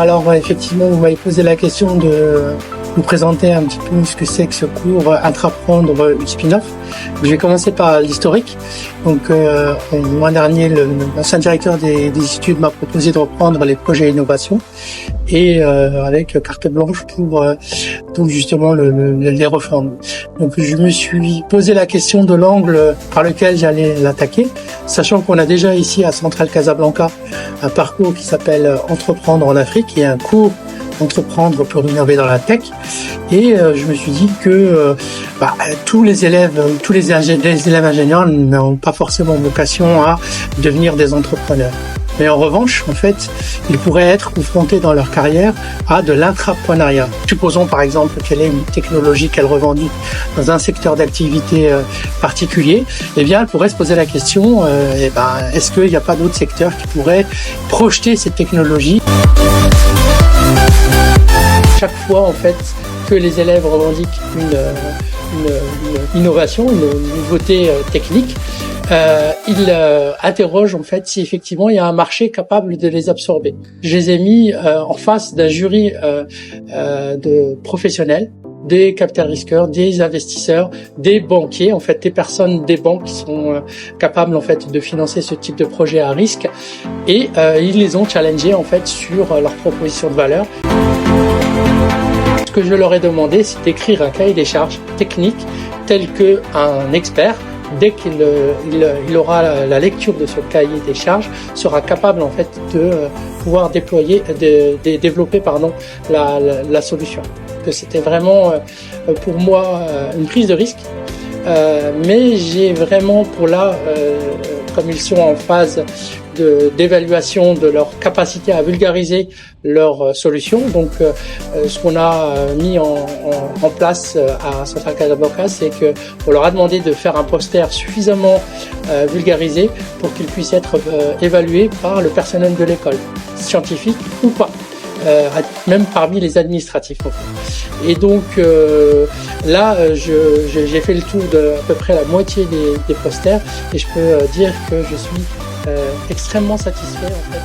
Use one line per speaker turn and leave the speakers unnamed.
alors effectivement, vous m'avez posé la question de vous présenter un petit peu ce que c'est que ce cours Intraprendre spin-off. Je vais commencer par l'historique. Donc, le mois dernier, l'ancien directeur des études m'a proposé de reprendre les projets innovation et avec carte blanche pour donc justement les reprendre. Donc, je me suis posé la question de l'angle par lequel j'allais l'attaquer, sachant qu'on a déjà ici à Centrale Casablanca un parcours qui s'appelle Entreprendre en Afrique et un cours Entreprendre pour innover dans la tech. Et je me suis dit que tous les élèves ingénieurs n'ont pas forcément vocation à devenir des entrepreneurs. Mais en revanche, en fait, ils pourraient être confrontés dans leur carrière à de l'intrapreneuriat. Supposons par exemple qu'elle ait une technologie qu'elle revendique dans un secteur d'activité particulier, eh bien, elle pourrait se poser la question, est-ce qu'il n'y a pas d'autres secteurs qui pourraient projeter cette technologie ? Chaque fois, en fait, que les élèves revendiquent une innovation, une nouveauté technique, ils interrogent en fait si effectivement il y a un marché capable de les absorber. Je les ai mis en face d'un jury de professionnels, des capital-risqueurs, des investisseurs, des banquiers, en fait des personnes des banques qui sont capables en fait de financer ce type de projet à risque, et ils les ont challengés en fait sur leur proposition de valeur. Ce que je leur ai demandé, c'est d'écrire un cahier des charges technique tel qu'un expert, dès qu'il aura la lecture de ce cahier des charges, sera capable en fait de pouvoir développer la solution. Que c'était vraiment pour moi une prise de risque, mais j'ai vraiment comme ils sont en phase d'évaluation de leur capacité à vulgariser leurs solutions. Donc, ce qu'on a mis en place à Centrale Casablanca, c'est que on leur a demandé de faire un poster suffisamment vulgarisé pour qu'il puisse être évalué par le personnel de l'école, scientifique ou pas. Même parmi les administratifs. Et donc là, j'ai fait le tour de à peu près la moitié des posters et je peux dire que je suis extrêmement satisfait en fait.